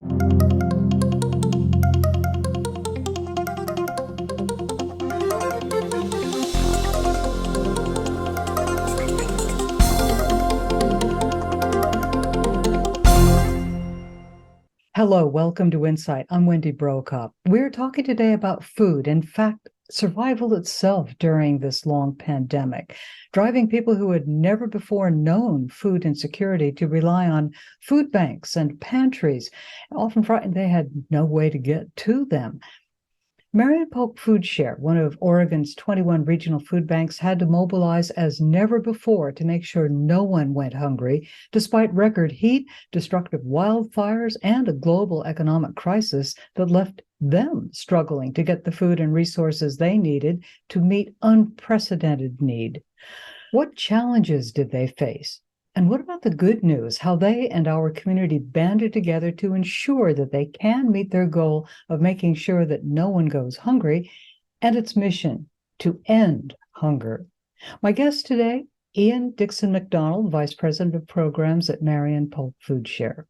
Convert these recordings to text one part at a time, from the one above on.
Hello, welcome to InSight. I'm Wendy Brokop. We're talking today about food, in fact, survival itself during this long pandemic, driving people who had never before known food insecurity to rely on food banks and pantries, often frightened they had no way to get to them. Marion Polk Food Share, one of Oregon's 21 regional food banks, had to mobilize as never before to make sure no one went hungry, despite record heat, destructive wildfires, and a global economic crisis that left them struggling to get the food and resources they needed to meet unprecedented need. What challenges did they face? And what about the good news, how they and our community banded together to ensure that they can meet their goal of making sure that no one goes hungry and its mission to end hunger? My guest today, Ian Dixon-McDonald, Vice President of Programs at Marion Polk Food Share.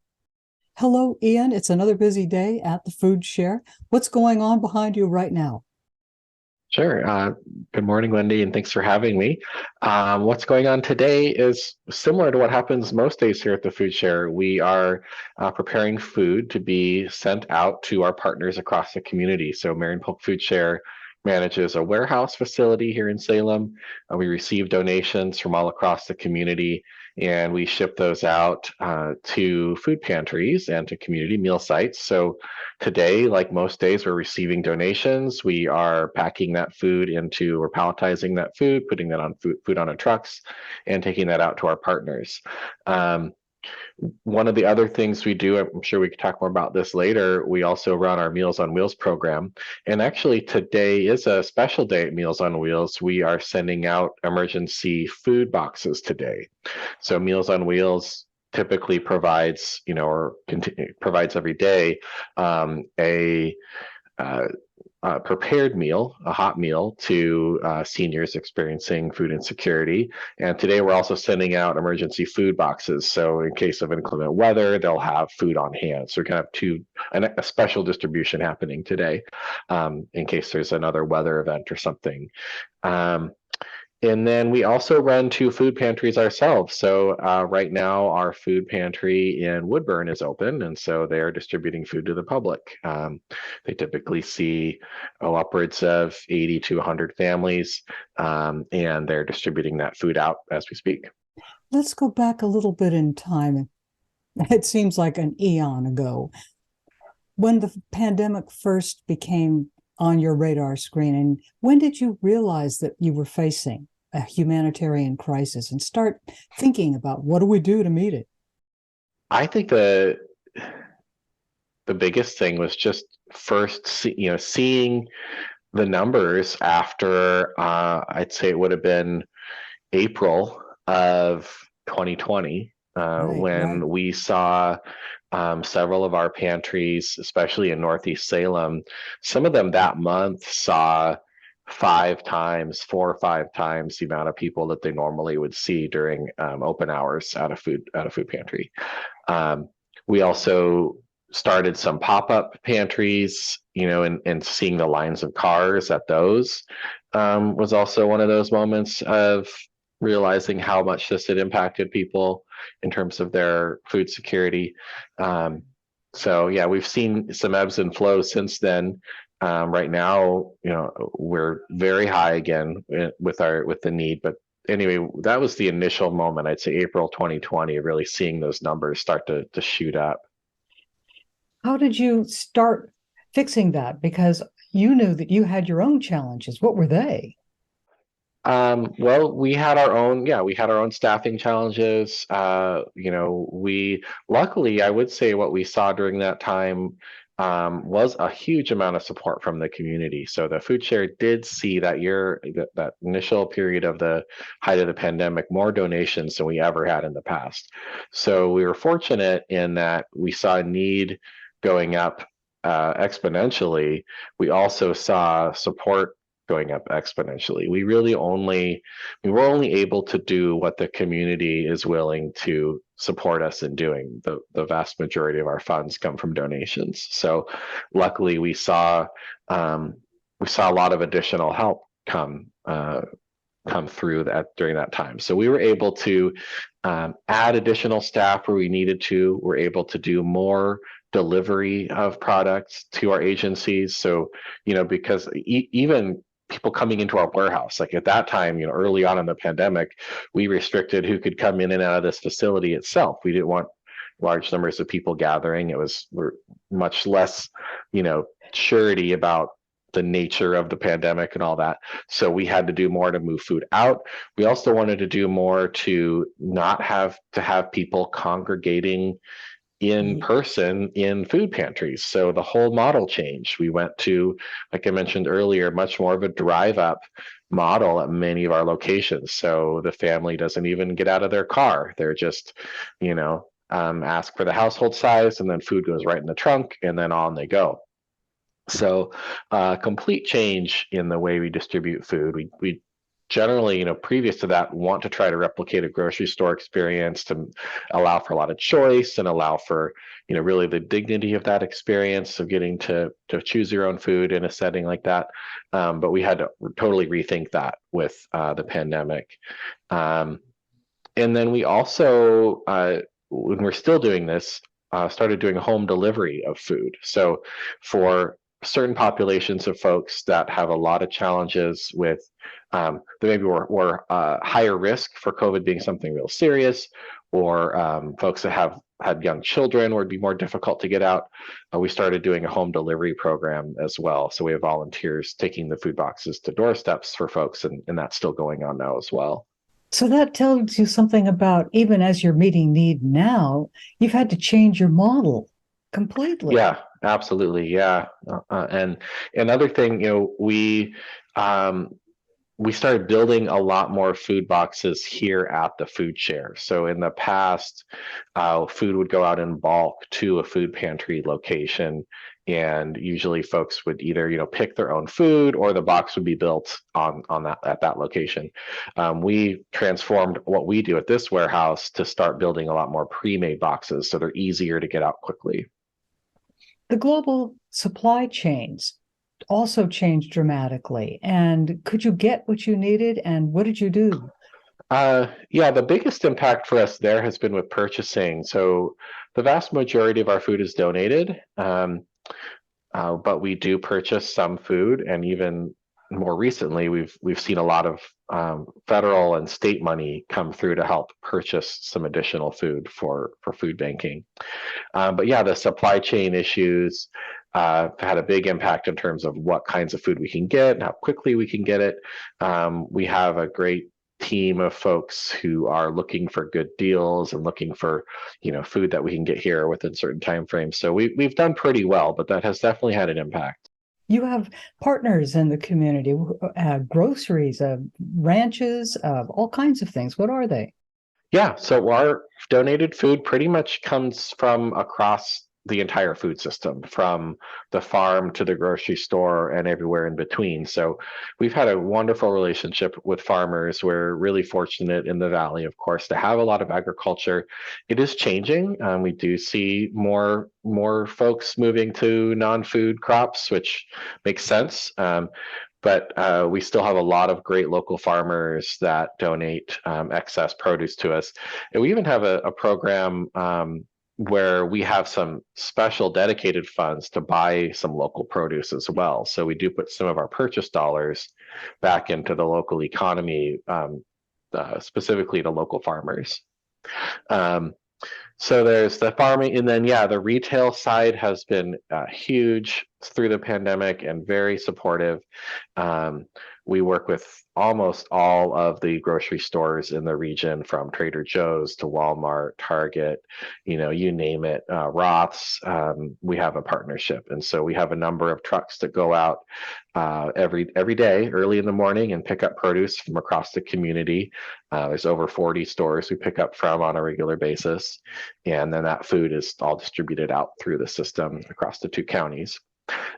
Hello, Ian. It's another busy day at the Food Share. What's going on behind you right now? Sure. Good morning, Wendy, and thanks for having me. What's going on today is similar to what happens most days here at the Food Share. We are preparing food to be sent out to our partners across the community. So Marion Polk Food Share manages a warehouse facility here in Salem. We receive donations from all across the community, and we ship those out to food pantries and to community meal sites. So today, like most days, we're receiving donations. We are packing that food we're palletizing that food, putting that on food on our trucks, and taking that out to our partners. One of the other things we do, I'm sure we could talk more about this later, we also run our Meals on Wheels program. And actually today is a special day at Meals on Wheels. We are sending out emergency food boxes today. So Meals on Wheels typically provides, provides every day a prepared meal, a hot meal to seniors experiencing food insecurity. And today we're also sending out emergency food boxes. So in case of inclement weather, they'll have food on hand. So we can have a special distribution happening today in case there's another weather event or something. And then we also run 2 food pantries ourselves. So right now our food pantry in Woodburn is open, and so they are distributing food to the public. They typically see upwards of 80 to 100 families, and they're distributing that food out as we speak. Let's go back a little bit in time. It seems like an eon ago. When the pandemic first became on your radar screen, and when did you realize that you were facing a humanitarian crisis and start thinking about what do we do to meet it? I think the biggest thing was just first, seeing the numbers after, I'd say it would have been April of 2020, when we saw several of our pantries, especially in Northeast Salem, some of them that month saw 4 or 5 times the amount of people that they normally would see during open hours at a food pantry. We also started some pop-up pantries, and seeing the lines of cars at those was also one of those moments of realizing how much this had impacted people in terms of their food security. So yeah, we've seen some ebbs and flows since then. Right now, we're very high again with the need. But anyway, that was the initial moment, I'd say April 2020, really seeing those numbers start to shoot up. How did you start fixing that? Because you knew that you had your own challenges. What were they? Well, we had our own staffing challenges. Luckily, I would say what we saw during that time was a huge amount of support from the community. So the Food Share did see that that initial period of the height of the pandemic, more donations than we ever had in the past. So we were fortunate in that we saw need going up exponentially. We also saw support going up exponentially. We were only able to do what the community is willing to support us in doing. The vast majority of our funds come from donations. So luckily we saw a lot of additional help come through that during that time. So we were able to add additional staff where we needed to. We're able to do more delivery of products to our agencies. So, because even people coming into our warehouse, like at that time, early on in the pandemic, we restricted who could come in and out of this facility itself. We didn't want large numbers of people gathering. We're much less, surety about the nature of the pandemic and all that. So we had to do more to move food out. We also wanted to do more to not have to have people congregating in person in food pantries. So the whole model changed. We went to, like I mentioned earlier, much more of a drive up model at many of our locations. So the family doesn't even get out of their car. They're just, ask for the household size, and then food goes right in the trunk, and then on they go. So complete change in the way we distribute food. We generally, previous to that, want to try to replicate a grocery store experience to allow for a lot of choice and allow for, really the dignity of that experience of getting to choose your own food in a setting like that. But we had to totally rethink that with the pandemic. And then we also, when we're still doing this, started doing home delivery of food. So for certain populations of folks that have a lot of challenges with that maybe were higher risk for COVID being something real serious, or folks that have had young children where it'd be more difficult to get out, we started doing a home delivery program as well. So we have volunteers taking the food boxes to doorsteps for folks, and that's still going on now as well. So that tells you something about, even as you're meeting need now, you've had to change your model completely. Yeah, absolutely. Yeah. And another thing, we started building a lot more food boxes here at the food share. So in the past, food would go out in bulk to a food pantry location, and usually folks would either pick their own food, or the box would be built on that at that location. We transformed what we do at this warehouse to start building a lot more pre-made boxes, so they're easier to get out quickly. The global supply chains also changed dramatically. And could you get what you needed, and what did you do? Yeah, the biggest impact for us there has been with purchasing. So the vast majority of our food is donated, but we do purchase some food, and even more recently, we've seen a lot of federal and state money come through to help purchase some additional food for food banking. But yeah, the supply chain issues had a big impact in terms of what kinds of food we can get and how quickly we can get it. We have a great team of folks who are looking for good deals and looking for food that we can get here within certain time frames. So we've done pretty well, but that has definitely had an impact. You have partners in the community, groceries, ranches, all kinds of things. What are they? Yeah, so our donated food pretty much comes from across the entire food system, from the farm to the grocery store and everywhere in between. So we've had a wonderful relationship with farmers. We're really fortunate in the Valley, of course, to have a lot of agriculture. It is changing. We do see more folks moving to non-food crops, which makes sense. But we still have a lot of great local farmers that donate excess produce to us. And we even have a program where we have some special dedicated funds to buy some local produce as well. So we do put some of our purchase dollars back into the local economy, specifically to local farmers. So there's the farming, and then the retail side has been huge through the pandemic and very supportive. We work with almost all of the grocery stores in the region, from Trader Joe's to Walmart, Target, you name it, Roth's. We have a partnership, and so we have a number of trucks that go out every day early in the morning and pick up produce from across the community. There's over 40 stores we pick up from on a regular basis, and then that food is all distributed out through the system across the two counties.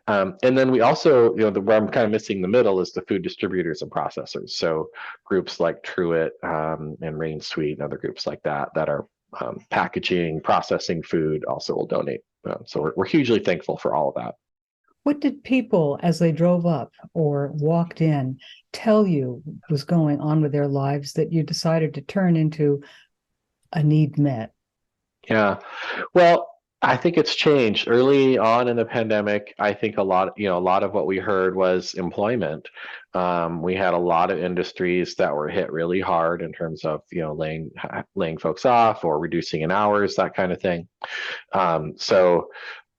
And then we also, where I'm kind of missing the middle is the food distributors and processors. So groups like Truett and Rain Sweet and other groups like that are packaging, processing food, also will donate. So we're hugely thankful for all of that. What did people, as they drove up or walked in, tell you was going on with their lives that you decided to turn into a need met? Yeah. Well, I think it's changed early on in the pandemic. I think a lot of what we heard was employment. We had a lot of industries that were hit really hard in terms of, laying folks off or reducing in hours, that kind of thing. So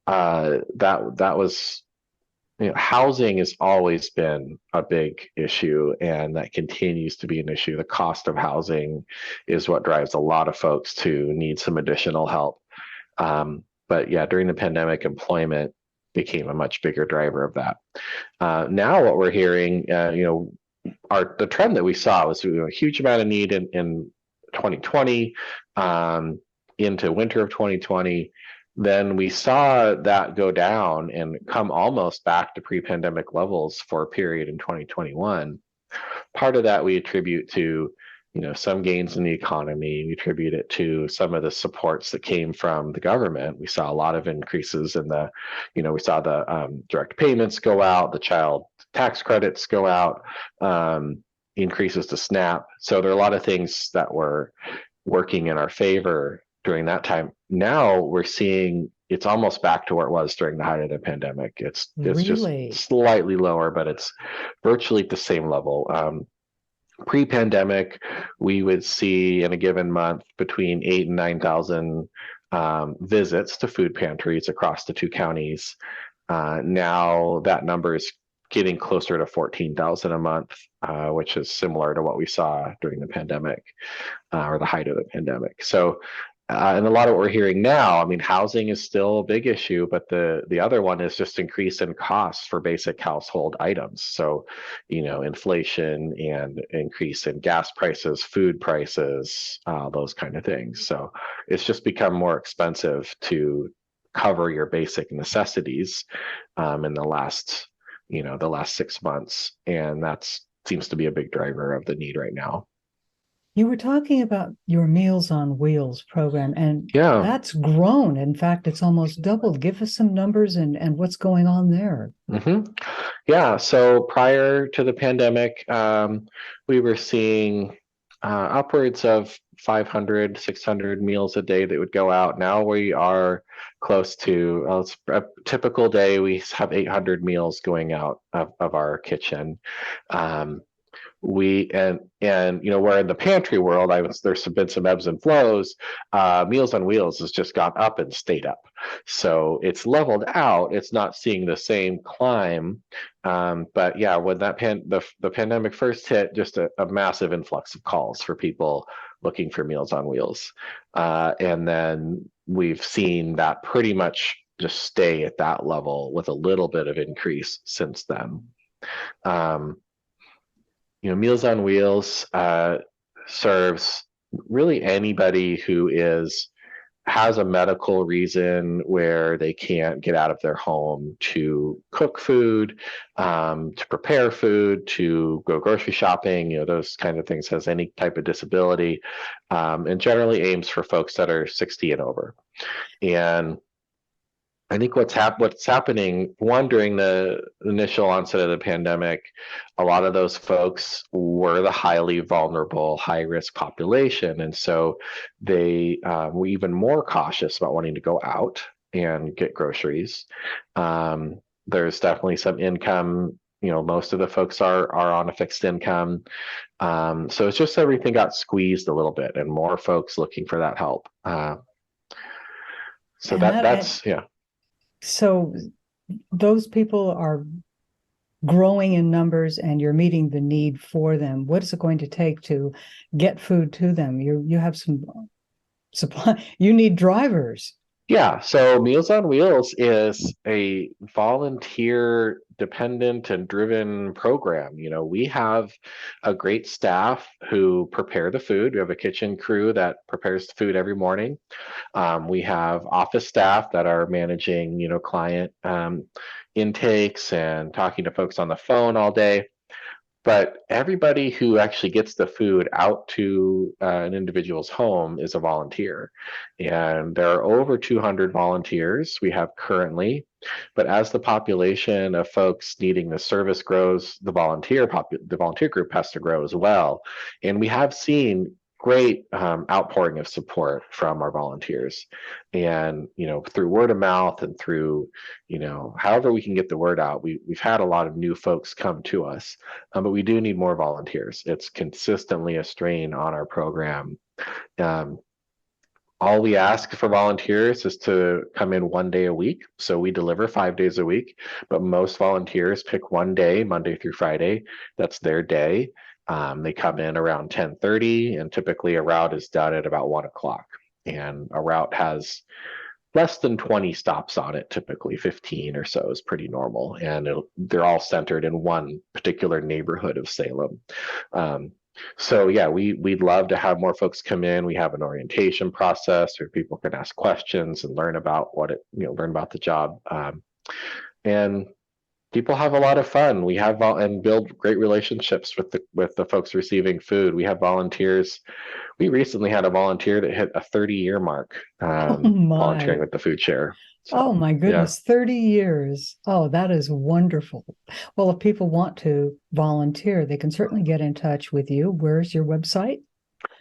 that was, housing has always been a big issue, and that continues to be an issue. The cost of housing is what drives a lot of folks to need some additional help. But yeah, during the pandemic, employment became a much bigger driver of that. Now, what we're hearing, the trend that we saw was a huge amount of need in 2020, into winter of 2020. Then we saw that go down and come almost back to pre-pandemic levels for a period in 2021. Part of that we attribute to, some gains in the economy. We attribute it to some of the supports that came from the government. We saw a lot of increases in we saw the direct payments go out, the child tax credits go out, increases to SNAP. So there are a lot of things that were working in our favor during that time. Now we're seeing it's almost back to where it was during the height of the pandemic. It's Really? just slightly lower, but it's virtually at the same level. Pre-pandemic, we would see in a given month between 8,000 and 9,000 visits to food pantries across the two counties. Now that number is getting closer to 14,000 a month, which is similar to what we saw during the pandemic, or the height of the pandemic. So, and a lot of what we're hearing now, I mean, housing is still a big issue, but the other one is just increase in costs for basic household items. So, inflation and increase in gas prices, food prices, those kind of things. So it's just become more expensive to cover your basic necessities in the last 6 months, and that seems to be a big driver of the need right now. You were talking about your Meals on Wheels program, and Yeah. that's grown. In fact, it's almost doubled. Give us some numbers and what's going on there. Mm-hmm. Yeah. So prior to the pandemic, we were seeing upwards of 500, 600 meals a day that would go out. Now we are close to a typical day. We have 800 meals going out of our kitchen. Where in the pantry world, there's been some ebbs and flows. Meals on Wheels has just gone up and stayed up, so it's leveled out. It's not seeing the same climb, but yeah, when the pandemic first hit, just a massive influx of calls for people looking for Meals on Wheels, and then we've seen that pretty much just stay at that level with a little bit of increase since then. Meals on Wheels serves really anybody who has a medical reason where they can't get out of their home to cook food, to prepare food, to go grocery shopping, those kind of things, has any type of disability, and generally aims for folks that are 60 and over. And I think what's happening, during the initial onset of the pandemic, a lot of those folks were the highly vulnerable, high-risk population. And so they were even more cautious about wanting to go out and get groceries. There's definitely some income. Most of the folks are on a fixed income. So it's just everything got squeezed a little bit, and more folks looking for that help. So that's, yeah. So those people are growing in numbers, and you're meeting the need for them. What is it going to take to get food to them? You have some supply. You need drivers. Yeah, so Meals on Wheels is a volunteer dependent and driven program. We have a great staff who prepare the food. We have a kitchen crew that prepares the food every morning. We have office staff that are managing, client intakes and talking to folks on the phone all day. But everybody who actually gets the food out to an individual's home is a volunteer. And there are over 200 volunteers we have currently. But as the population of folks needing the service grows, the volunteer group has to grow as well. And we have seen great outpouring of support from our volunteers, and through word of mouth and through however we can get the word out. We've had a lot of new folks come to us, but we do need more volunteers. It's consistently a strain on our program. Um, all we ask for volunteers is to come in 1 day a week. So we deliver 5 days a week, but most volunteers pick one day, Monday through Friday. That's their day. They come in around 10:30, and typically a route is done at about 1 o'clock. And a route has less than 20 stops on it, typically 15 or so is pretty normal. And they're all centered in one particular neighborhood of Salem. Um, so yeah, we'd love to have more folks come in. We have an orientation process where people can ask questions and learn about learn about the job. And people have a lot of fun. We have and build great relationships with the folks receiving food. We have volunteers. We recently had a volunteer that hit a 30-year mark, Oh volunteering my. with the food share. Oh So my yeah, goodness, 30 years. Oh, that is wonderful. Well, if people want to volunteer, they can certainly get in touch with you. Where's your website?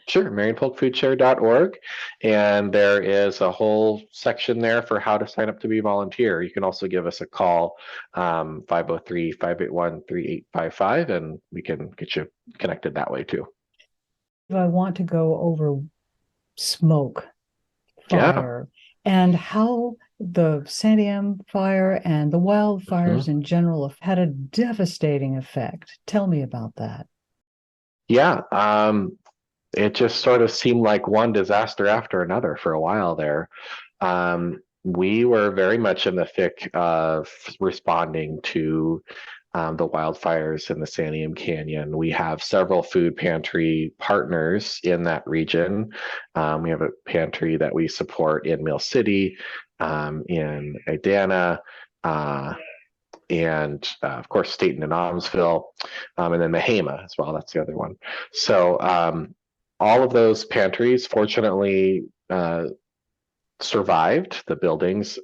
sure. MarionPolkFoodShare.org, and there is a whole section there for how to sign up to be a volunteer. You can also give us a call, 503-581-3855, and we can get you connected that way too. If I want to go over smoke, Yeah. fire, and how the Santiam fire and the wildfires Mhm. in general have had a devastating effect. Tell me about that. Yeah. It just sort of seemed like one disaster after another for a while there. We were very much in the thick of responding to the wildfires in the Santiam Canyon. We have several food pantry partners in that region. We have a pantry that we support in Mill City, in Adana, uh, and of course Staten and Almsville, and then Mahama as well. That's the other one. So all of those pantries, fortunately, survived. The buildings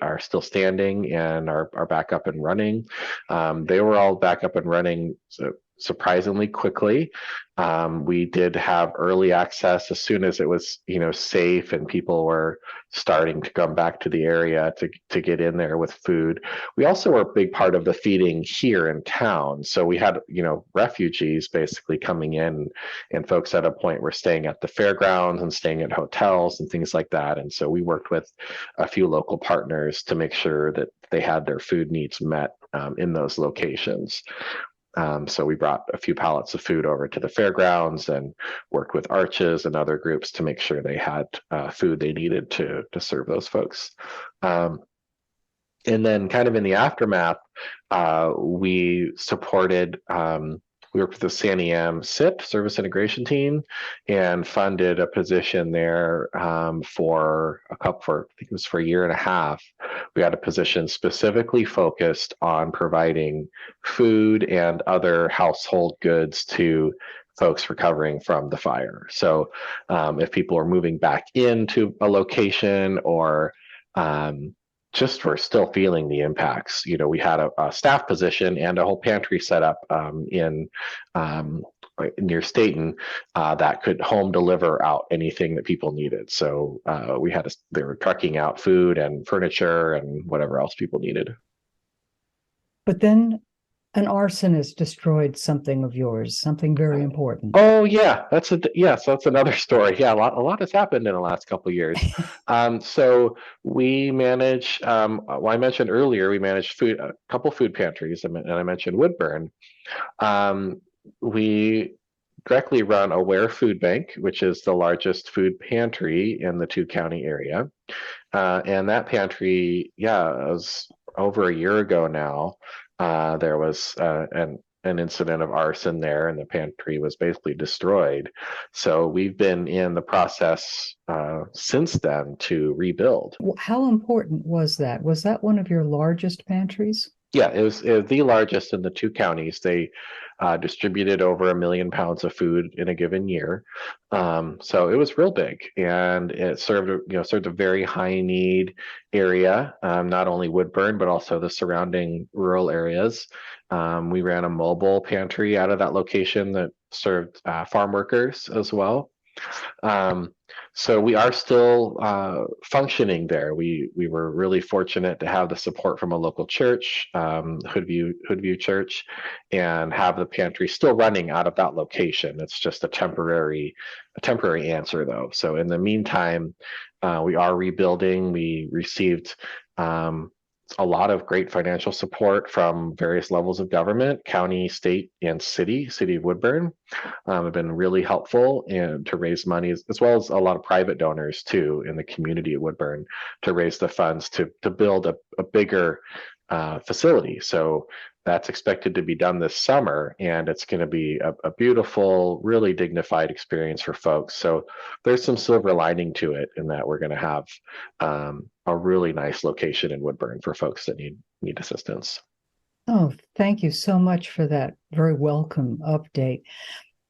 are still standing, and are back up and running. They were all back up and running surprisingly quickly. We did have early access as soon as it was, safe and people were starting to come back to the area to get in there with food. We also were a big part of the feeding here in town. So we had, refugees basically coming in, and folks at a point were staying at the fairgrounds and staying at hotels and things like that. And so we worked with a few local partners to make sure that they had their food needs met in those locations. So we brought a few pallets of food over to the fairgrounds and worked with Arches and other groups to make sure they had food they needed to serve those folks. And then kind of in the aftermath, we supported, we worked with the Santiam SIP, Service Integration Team, and funded a position there I think it was for a year and a half. We had a position specifically focused on providing food and other household goods to folks recovering from the fire. So if people are moving back into a location, or just we're still feeling the impacts. We had a staff position and a whole pantry set up um, near Staten that could home deliver out anything that people needed. So they were trucking out food and furniture and whatever else people needed. But then an arsonist destroyed something of yours, something very important. Oh yeah, that's another story. Yeah, a lot has happened in the last couple of years. So we manage. Well, I mentioned earlier we manage a couple food pantries, and I mentioned Woodburn. Um, we directly run Aware Food Bank, which is the largest food pantry in the two-county area. And that pantry, yeah, it was over a year ago now. There was an incident of arson there, and the pantry was basically destroyed. So we've been in the process since then to rebuild. How important was that? Was that one of your largest pantries? Yeah, it was the largest in the two counties. They distributed over 1 million pounds of food in a given year, so it was real big, and it served a very high need area, not only Woodburn but also the surrounding rural areas. We ran a mobile pantry out of that location that served farm workers as well. Um, so we are still functioning there. We were really fortunate to have the support from a local church, Hoodview Church, and have the pantry still running out of that location. It's just a temporary answer though. So in the meantime, we are rebuilding. We received a lot of great financial support from various levels of government, county, state, and city of Woodburn. Have been really helpful to raise money, as well as a lot of private donors too in the community of Woodburn to raise the funds to build a bigger facility. So that's expected to be done this summer, and it's going to be a beautiful, really dignified experience for folks. So there's some silver lining to it in that we're going to have a really nice location in Woodburn for folks that need assistance. Oh, thank you so much for that very welcome update.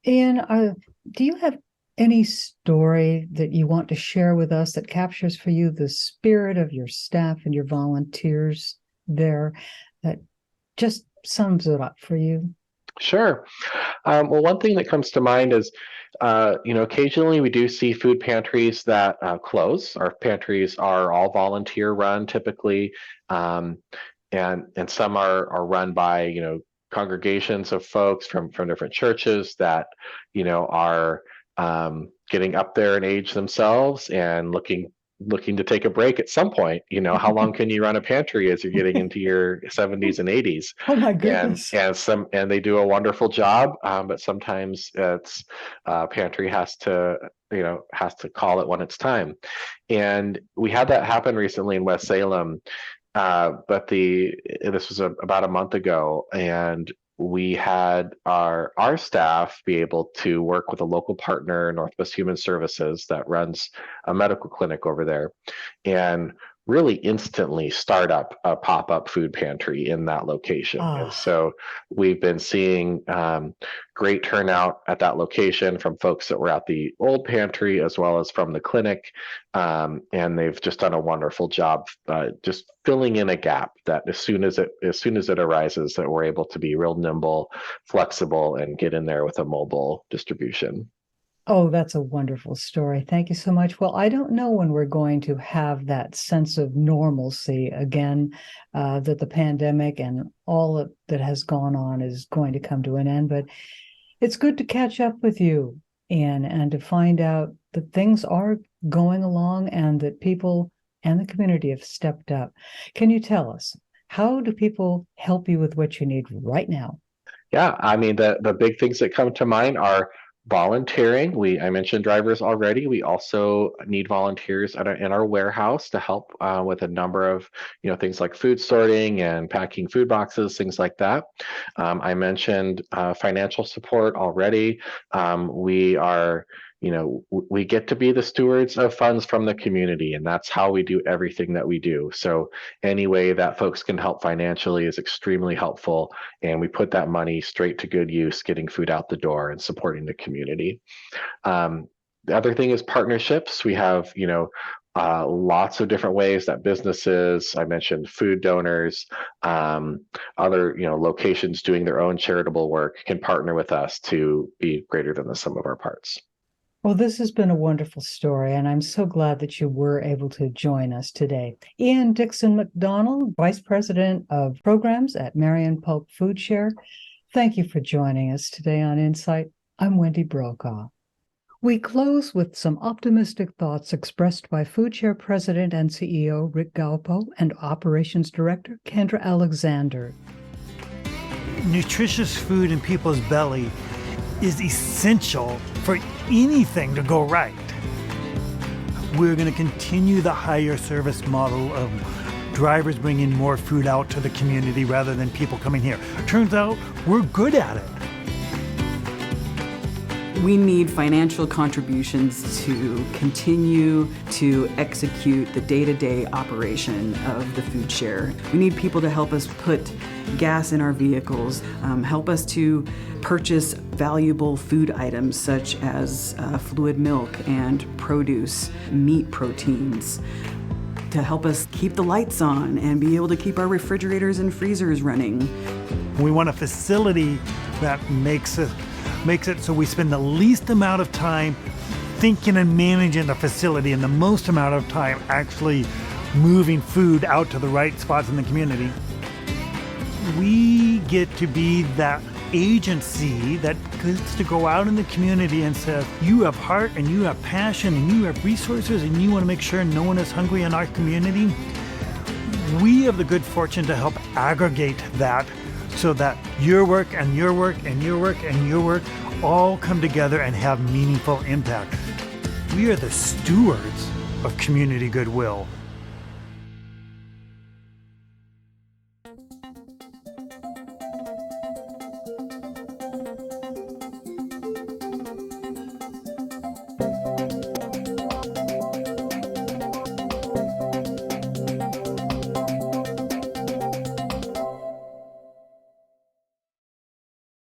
Ian, do you have any story that you want to share with us that captures for you the spirit of your staff and your volunteers there, that just sums it up for you? Sure. Well, one thing that comes to mind is, occasionally we do see food pantries that close. Our pantries are all volunteer run typically, and some are run by congregations of folks from different churches that are getting up there in age themselves and looking to take a break at some point. How long can you run a pantry as you're getting into your 70s and 80s? Oh my goodness. And they do a wonderful job, but sometimes it's pantry has to call it when it's time. And we had that happen recently in West Salem, but this was about a month ago, and we had our staff be able to work with a local partner, Northwest Human Services, that runs a medical clinic over there, and really instantly start up a pop-up food pantry in that location. And so we've been seeing great turnout at that location from folks that were at the old pantry as well as from the clinic. And they've just done a wonderful job just filling in a gap that as soon as it arises, that we're able to be real nimble, flexible, and get in there with a mobile distribution. Oh, that's a wonderful story. Thank you so much. Well, I don't know when we're going to have that sense of normalcy again, that the pandemic and all that has gone on is going to come to an end. But it's good to catch up with you, Ian, and to find out that things are going along and that people and the community have stepped up. Can you tell us, how do people help you with what you need right now? Yeah, I mean, the big things that come to mind are volunteering. I mentioned drivers already. We also need volunteers in our warehouse to help with a number of things like food sorting and packing food boxes, things like that. I mentioned financial support already. We get to be the stewards of funds from the community, and that's how we do everything that we do. So any way that folks can help financially is extremely helpful, and we put that money straight to good use, getting food out the door and supporting the community. The other thing is partnerships. We have, lots of different ways that businesses, I mentioned food donors, other, locations doing their own charitable work can partner with us to be greater than the sum of our parts. Well, this has been a wonderful story, and I'm so glad that you were able to join us today. Ian Dixon-McDonald, Vice President of Programs at Marion Polk Food Share, thank you for joining us today on InSight. I'm Wendy Brokaw. We close with some optimistic thoughts expressed by Food Share President and CEO Rick Galpo and Operations Director Kendra Alexander. Nutritious food in people's belly is essential for anything to go right. We're going to continue the higher service model of drivers bringing more food out to the community rather than people coming here. Turns out we're good at it. We need financial contributions to continue to execute the day-to-day operation of the food share. We need people to help us put gas in our vehicles, help us to purchase valuable food items such as fluid milk and produce, meat proteins, to help us keep the lights on and be able to keep our refrigerators and freezers running. We want a facility that makes it so we spend the least amount of time thinking and managing the facility and the most amount of time actually moving food out to the right spots in the community. We get to be that agency that gets to go out in the community and says, you have heart and you have passion and you have resources and you want to make sure no one is hungry in our community. We have the good fortune to help aggregate that so that your work and your work and your work and your work all come together and have meaningful impact. We are the stewards of community goodwill.